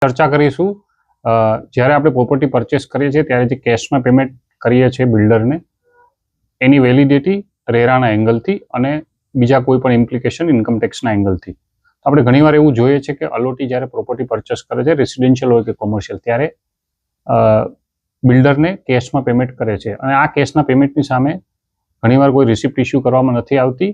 ચર્ચા કરીશું જ્યારે આપણે પ્રોપર્ટી પરચેસ કરીએ છીએ ત્યારે જે કેશમાં પેમેન્ટ કરીએ છીએ બિલ્ડરને એની વેલિડિટી રેરાના એંગલથી અને બીજા કોઈ પણ ઇમ્પ્લિકેશન ઇન્કમ ટેક્સના એંગલથી. આપણે ઘણીવાર એવું જોઈએ છે કે અલોટી જ્યારે પ્રોપર્ટી પરચેસ કરે છે, રેસિડેન્શિયલ હોય કે કોમર્શિયલ, ત્યારે બિલ્ડરને કેશમાં પેમેન્ટ કરે છે અને આ કેશના પેમેન્ટની સામે ઘણીવાર કોઈ રિસિપ્ટ ઇસ્યુ કરવામાં નથી આવતી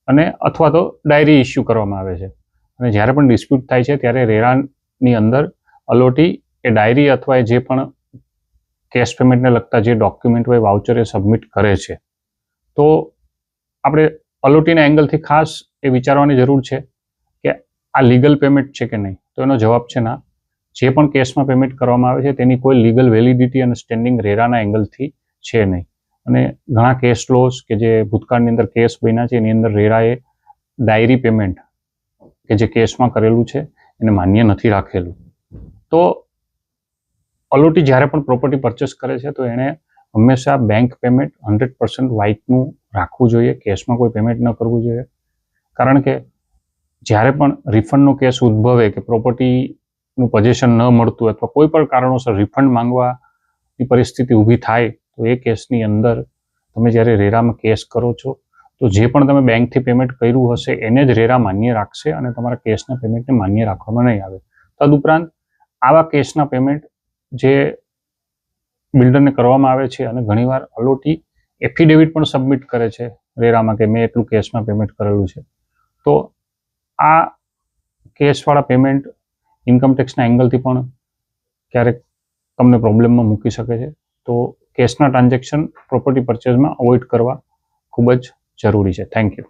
અને અથવા તો ડાયરી ઇસ્યુ કરવામાં આવે છે. અને જ્યારે પણ ડિસ્પ્યુટ થાય છે ત્યારે રેરાની અંદર અલોટી એ ડાયરી અથવા જે પણ કેશ પેમેન્ટને લગતા જે ડોક્યુમેન્ટ હોય વાઉચર એ સબમિટ કરે છે. તો આપણે અલોટીના એંગલથી ખાસ એ વિચારવાની જરૂર છે કે આ લીગલ પેમેન્ટ છે કે નહીં. તો એનો જવાબ છે ના. જે પણ કેશમાં પેમેન્ટ કરવામાં આવે છે તેની કોઈ લીગલ વેલિડિટી અને સ્ટેન્ડિંગ રેરાના એંગલથી છે નહીં. અને ઘણા કેશ લોસ કે જે ભૂતકાળની અંદર કેસ બન્યા છે એની અંદર રેરાએ ડાયરી પેમેન્ટ કે જે કેશમાં કરેલું છે એને માન્ય નથી રાખેલું. તો અલોટી જ્યારે પણ પ્રોપર્ટી પરચેસ કરે છે તો એણે હંમેશા બેંક પેમેન્ટ 100% વ્હાઇટનું રાખવું જોઈએ, કેશમાં કોઈ પેમેન્ટ ન કરવું જોઈએ. કારણ કે જ્યારે પણ રિફંડનો કેસ ઉદ્ભવે કે પ્રોપર્ટીનું પોઝેશન ન મળતું અથવા કોઈ પણ કારણોસર રિફંડ માંગવાની પરિસ્થિતિ ઊભી થાય તો એ કેસની અંદર તમે જ્યારે રેરામાં કેસ કરો છો તો જે પણ તમે બેંકથી પેમેન્ટ કર્યું હશે એને જ રેરા માન્ય રાખશે અને તમારા કેશના પેમેન્ટને માન્ય રાખવામાં નહીં આવે. તદુપરાંત આવા કેશના પેમેન્ટ જે બિલ્ડરને કરવામાં આવે છે અને ઘણીવાર અલોટી એફિડેવિટ પણ સબમિટ કરે છે રેરામાં કે મેં એટલું કેશમાં પેમેન્ટ કરેલું છે. તો આ કેશવાળા પેમેન્ટ ઇન્કમ ટેક્સના એંગલથી પણ ક્યારેક તમને પ્રોબ્લેમમાં મૂકી શકે છે. તો કેશના ટ્રાન્ઝેક્શન પ્રોપર્ટી પરચેઝમાં અવોઇડ કરવા ખૂબ જ જરૂરી છે. Thank you.